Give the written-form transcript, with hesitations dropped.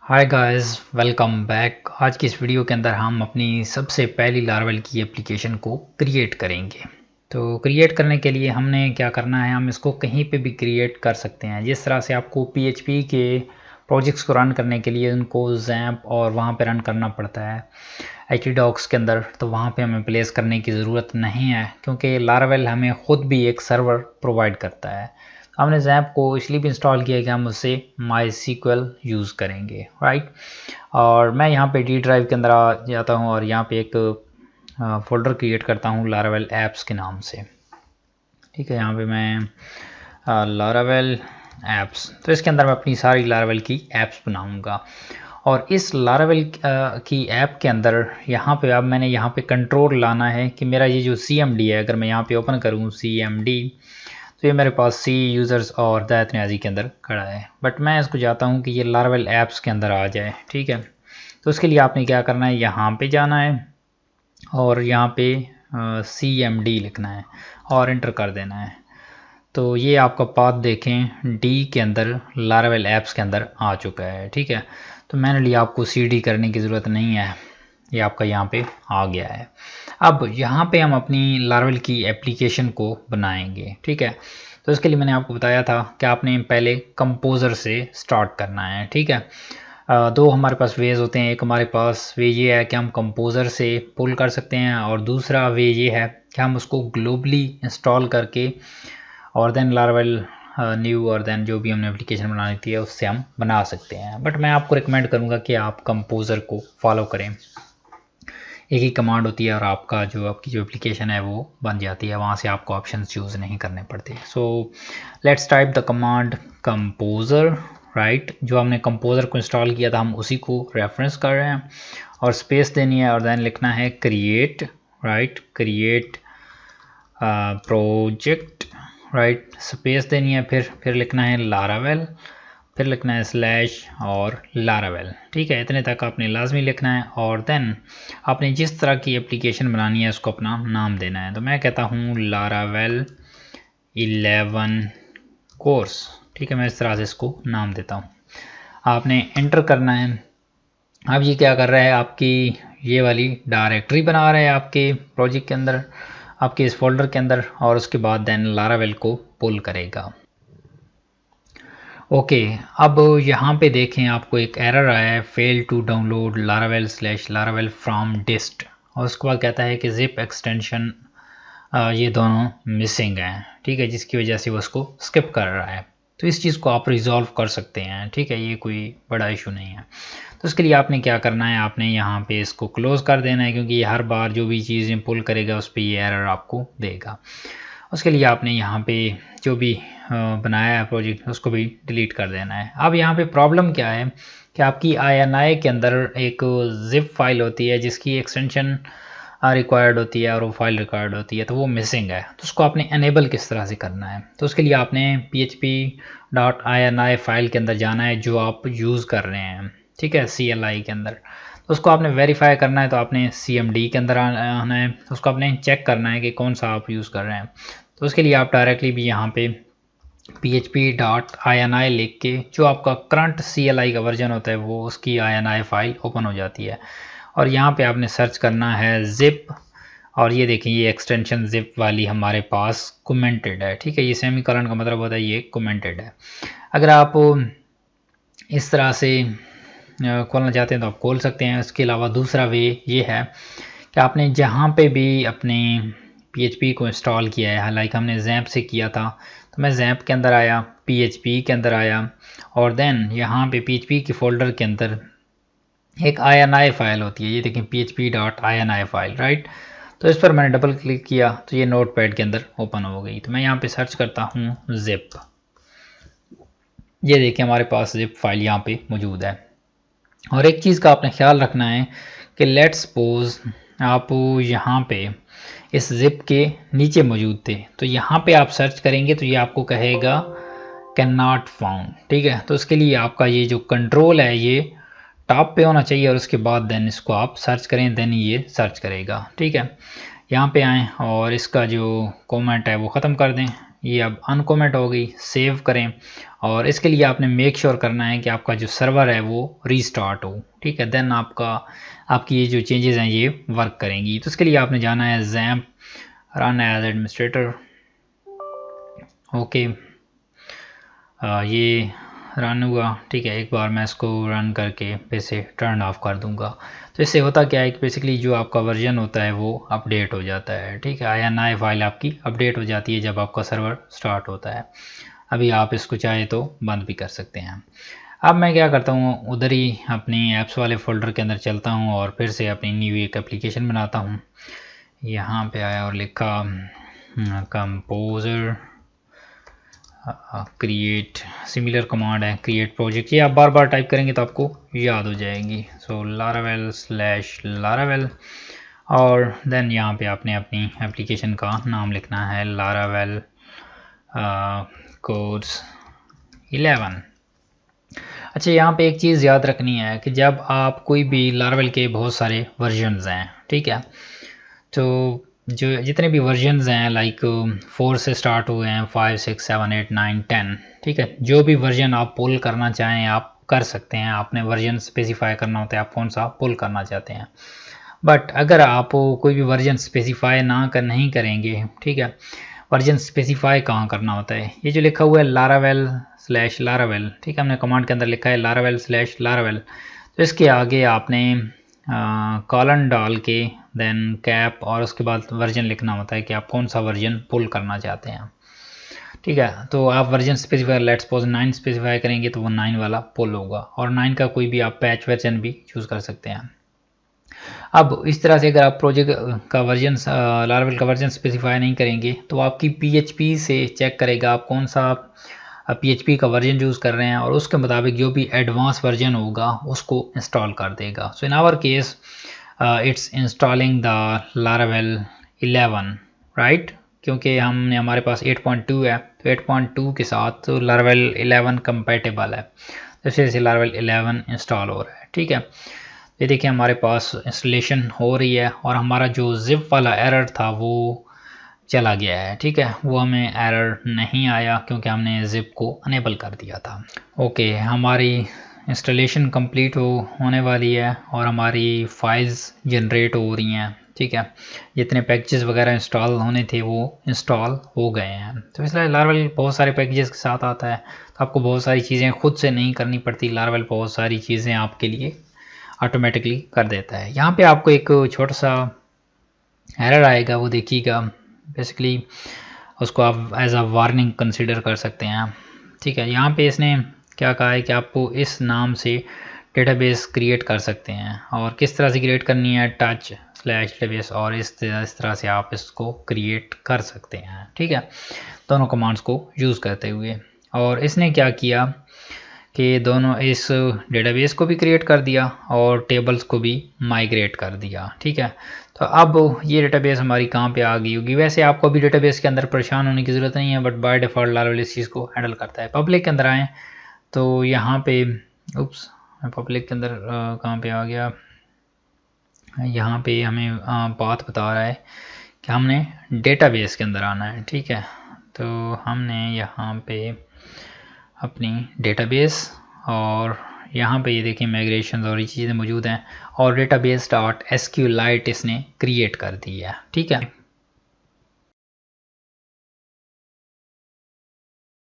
Hi guys, welcome back. आज की इस वीडियो के अंदर हम अपनी सबसे पहली लारावेल की एप्लीकेशन को क्रिएट करेंगे। तो क्रिएट करने के लिए हमने क्या करना है, हम इसको कहीं पे भी क्रिएट कर सकते हैं। जिस तरह से आपको पीएचपी के प्रोजेक्ट्स को रन करने के लिए उनको जैम्प और वहाँ पे रन करना पड़ता है htdocs के अंदर, तो वहाँ पे हमें प्लेस करने की ज़रूरत नहीं है क्योंकि लारावेल हमें ख़ुद भी एक सर्वर प्रोवाइड करता है। हमने जैम्प को इसलिए भी इंस्टॉल किया कि हम उससे MySQL यूज़ करेंगे, राइट। और मैं यहाँ पे डी ड्राइव के अंदर आ जाता हूँ और यहाँ पे एक फ़ोल्डर क्रिएट करता हूँ लारावेल ऐप्स के नाम से। ठीक है, यहाँ पे मैं लारावेल ऐप्स, तो इसके अंदर मैं अपनी सारी लारावेल की ऐप्स बनाऊँगा। और इस लारावेल की ऐप के अंदर यहाँ पे अब मैंने यहाँ पे कंट्रोल लाना है कि मेरा ये जो CMD है, अगर मैं यहाँ पे ओपन करूँ CMD, तो ये मेरे पास सी यूज़र्स और दैत न्याजी के अंदर खड़ा है। बट मैं इसको चाहता हूँ कि ये लारावेल ऐप्स के अंदर आ जाए। ठीक है, तो उसके लिए आपने क्या करना है, यहाँ पे जाना है और यहाँ पे CMD लिखना है और इंटर कर देना है। तो ये आपका पाथ देखें डी के अंदर लारावेल ऐप्स के अंदर आ चुका है। ठीक है, तो मैंने लिया, आपको CD करने की ज़रूरत नहीं है, ये आपका यहाँ पे आ गया है। अब यहाँ पे हम अपनी लारावेल की एप्लीकेशन को बनाएंगे। ठीक है, तो इसके लिए मैंने आपको बताया था कि आपने पहले कंपोज़र से स्टार्ट करना है। ठीक है, दो हमारे पास वेज होते हैं। एक हमारे पास वे ये है कि हम कंपोज़र से पुल कर सकते हैं और दूसरा वे ये है कि हम उसको ग्लोबली इंस्टॉल करके और देन लारावेल न्यू और देन जो भी हमने एप्लीकेशन बनानी थी उससे हम बना सकते हैं। बट मैं आपको रिकमेंड करूँगा कि आप कंपोज़र को फॉलो करें। एक ही कमांड होती है और आपकी जो एप्लीकेशन है वो बन जाती है, वहाँ से आपको ऑप्शन चूज़ नहीं करने पड़ते। So let's type the command composer, right. जो हमने कंपोज़र को इंस्टॉल किया था हम उसी को रेफरेंस कर रहे हैं और स्पेस देनी है और देन लिखना है create, right, create project, right, space देनी है, फिर लिखना है लारावेल, फिर लिखना है स्लैश और लारावेल। ठीक है, इतने तक आपने लाजमी लिखना है और देन आपने जिस तरह की एप्लीकेशन बनानी है उसको अपना नाम देना है। तो मैं कहता हूँ लारावेल 11 कोर्स। ठीक है, मैं इस तरह से इसको नाम देता हूँ। आपने एंटर करना है। अब ये क्या कर रहा है, आपकी ये वाली डायरेक्टरी बना रहा है आपके प्रोजेक्ट के अंदर, आपके इस फोल्डर के अंदर, और उसके बाद देन लारावेल को पुल करेगा। ओके, अब यहाँ पे देखें आपको एक एरर आया है, fail to download Laravel slash Laravel from dist, और उसके बाद कहता है कि जिप एक्सटेंशन ये दोनों मिसिंग हैं। ठीक है, जिसकी वजह से वो उसको स्किप कर रहा है। तो इस चीज़ को आप रिजॉल्व कर सकते हैं। ठीक है, ये कोई बड़ा इशू नहीं है। तो उसके लिए आपने क्या करना है, आपने यहाँ पे इसको क्लोज़ कर देना है क्योंकि ये हर बार जो भी चीज़ें पुल करेगा उस पर ये एरर आपको देगा। उसके लिए आपने यहाँ पे जो भी बनाया है प्रोजेक्ट उसको भी डिलीट कर देना है। अब यहाँ पे प्रॉब्लम क्या है कि आपकी INI के अंदर एक जिप फाइल होती है जिसकी एक्सटेंशन रिक्वायर्ड होती है और वो फाइल रिक्वायर्ड होती है, तो वो मिसिंग है। तो उसको आपने एनेबल किस तरह से करना है, तो उसके लिए आपने php.ini फाइल के अंदर जाना है जो आप यूज़ कर रहे हैं। ठीक है, CLI के अंदर, तो उसको आपने वेरीफाई करना है। तो आपने CMD के अंदर आना है, उसको आपने चेक करना है कि कौन सा आप यूज़ कर रहे हैं। तो उसके लिए आप डायरेक्टली भी यहाँ पे php.ini लिख के जो आपका करंट CLI का वर्जन होता है वो उसकी INI फाइल ओपन हो जाती है और यहाँ पे आपने सर्च करना है zip, और ये देखें ये एक्सटेंशन zip वाली हमारे पास कमेंटेड है। ठीक है, ये सेमीकोलन का मतलब होता है ये कमेंटेड है। अगर आप इस तरह से खोलना चाहते हैं तो आप खोल सकते हैं। इसके अलावा दूसरा वे ये है कि आपने जहाँ पे भी अपने PHP को इंस्टॉल किया है, हालांकि हमने जैम्प से किया था, तो मैं जैम्प के अंदर आया, PHP के अंदर आया और देन यहाँ पे PHP के फोल्डर के अंदर एक INI फाइल होती है, ये देखें php.ini फाइल, राइट। तो इस पर मैंने डबल क्लिक किया तो ये नोटपैड के अंदर ओपन हो गई। तो मैं यहाँ पे सर्च करता हूँ zip, ये देखें हमारे पास zip फाइल यहाँ पे मौजूद है। और एक चीज़ का आपने ख्याल रखना है कि लेट्स सपोज आप यहाँ पे इस zip के नीचे मौजूद थे, तो यहाँ पे आप सर्च करेंगे तो ये आपको कहेगा कैन नॉट फाउंड। ठीक है, तो उसके लिए आपका ये जो कंट्रोल है ये टॉप पे होना चाहिए और उसके बाद देन इसको आप सर्च करें, देन ये सर्च करेगा। ठीक है, यहाँ पे आएँ और इसका जो कमेंट है वो ख़त्म कर दें, ये अब अनकमेंट हो गई। सेव करें और इसके लिए आपने मेक श्योर करना है कि आपका जो सर्वर है वो रीस्टार्ट हो, ठीक है। देन आपकी ये जो चेंजेस हैं ये वर्क करेंगी। तो इसके लिए आपने जाना है XAMPP run as administrator. Okay, ये रन हुआ, ठीक है। एक बार मैं इसको रन करके फिर से टर्न ऑफ कर दूंगा। तो इससे होता क्या है कि बेसिकली जो आपका वर्जन होता है वो अपडेट हो जाता है, ठीक है। INI फाइल आपकी अपडेट हो जाती है जब आपका सर्वर स्टार्ट होता है। अभी आप इसको चाहे तो बंद भी कर सकते हैं। अब मैं क्या करता हूँ, उधर ही अपनी ऐप्स वाले फोल्डर के अंदर चलता हूँ और फिर से अपनी न्यू एक एप्लीकेशन बनाता हूँ। यहाँ पे आया और लिखा कंपोजर क्रिएट, सिमिलर कमांड है क्रिएट प्रोजेक्ट। ये आप बार बार टाइप करेंगे तो आपको याद हो जाएगी। सो Laravel और देन यहाँ पे आपने अपनी एप्लीकेशन का नाम लिखना है Laravel कोड्स 11। अच्छा, यहाँ पे एक चीज़ याद रखनी है कि जब आप कोई भी Laravel के बहुत सारे वर्जन्स हैं, ठीक है, तो जो जितने भी वर्जन्स हैं लाइक 4 से स्टार्ट हुए हैं, 5, 6, 7, 8, 9, 10, ठीक है। जो भी वर्जन आप पुल करना चाहें आप कर सकते हैं। आपने वर्जन स्पेसिफाई करना होता है आप कौन सा पुल करना चाहते हैं। बट अगर आप कोई भी वर्जन स्पेसिफाई नहीं करेंगे, ठीक है, वर्जन स्पेसिफाई कहाँ करना होता है, ये जो लिखा हुआ है Laravel/Laravel, ठीक है, हमने कमांड के अंदर लिखा है Laravel/Laravel। तो इसके आगे आपने कॉलन डाल के देन कैप और उसके बाद वर्जन लिखना होता है कि आप कौन सा वर्जन पुल करना चाहते हैं, ठीक है। तो आप version specify let's suppose 9 specify करेंगे तो वो 9 वाला पुल होगा, और 9 का कोई भी आप पैच वर्जन भी चूज़ कर सकते हैं। अब इस तरह से अगर आप प्रोजेक्ट का वर्जन Laravel का वर्जन स्पेसिफाई नहीं करेंगे तो आपकी PHP से चेक करेगा आप कौन सा PHP का वर्जन यूज़ कर रहे हैं और उसके मुताबिक जो भी एडवांस वर्जन होगा उसको इंस्टॉल कर देगा। So in our case it's installing the Laravel 11, right, क्योंकि हमारे पास 8.2 है तो 8.2 के साथ Laravel 11 कंपेटेबल है, तो इस वजह से Laravel 11 इंस्टॉल हो रहा है, ठीक है। ये देखिए हमारे पास इंस्टॉलेशन हो रही है और हमारा जो जिप वाला एरर था वो चला गया है, ठीक है। वो हमें एरर नहीं आया क्योंकि हमने जिप को अनेबल कर दिया था। ओके, हमारी इंस्टॉलेशन कंप्लीट होने वाली है और हमारी फाइल्स जनरेट हो रही हैं, ठीक है। जितने पैकेजेस वगैरह इंस्टॉल होने थे वो इंस्टॉल हो गए हैं। तो इसलिए Laravel बहुत सारे पैकेजेस के साथ आता है, तो आपको बहुत सारी चीज़ें खुद से नहीं करनी पड़ती। Laravel बहुत सारी चीज़ें आपके लिए ऑटोमेटिकली कर देता है। यहाँ पे आपको एक छोटा सा एरर आएगा, वो देखिएगा। बेसिकली उसको आप एज अ वार्निंग कंसिडर कर सकते हैं, ठीक है। यहाँ पे इसने क्या कहा है कि आपको इस नाम से डेटाबेस क्रिएट कर सकते हैं, और किस तरह से क्रिएट करनी है, touch/database, और इस तरह से आप इसको क्रिएट कर सकते हैं, ठीक है, दोनों कमांड्स को यूज़ करते हुए। और इसने क्या किया कि दोनों इस डेटाबेस को भी क्रिएट कर दिया और टेबल्स को भी माइग्रेट कर दिया, ठीक है। तो अब ये डेटाबेस हमारी कहाँ पे आ गई होगी। वैसे आपको भी डेटाबेस के अंदर परेशान होने की ज़रूरत नहीं है, बट बाय डिफ़ॉल्ट Laravel इस चीज़ को हैंडल करता है। पब्लिक के अंदर आएँ तो यहाँ पे पब्लिक के अंदर कहाँ पे आ गया, यहाँ पे हमें बात बता रहा है कि हमने डेटाबेस के अंदर आना है, ठीक है। तो हमने यहाँ पे अपनी डेटाबेस और यहाँ पे ये देखिए माइग्रेशन और ये चीज़ें मौजूद हैं और database.sqlite इसने क्रिएट कर दी है, ठीक है।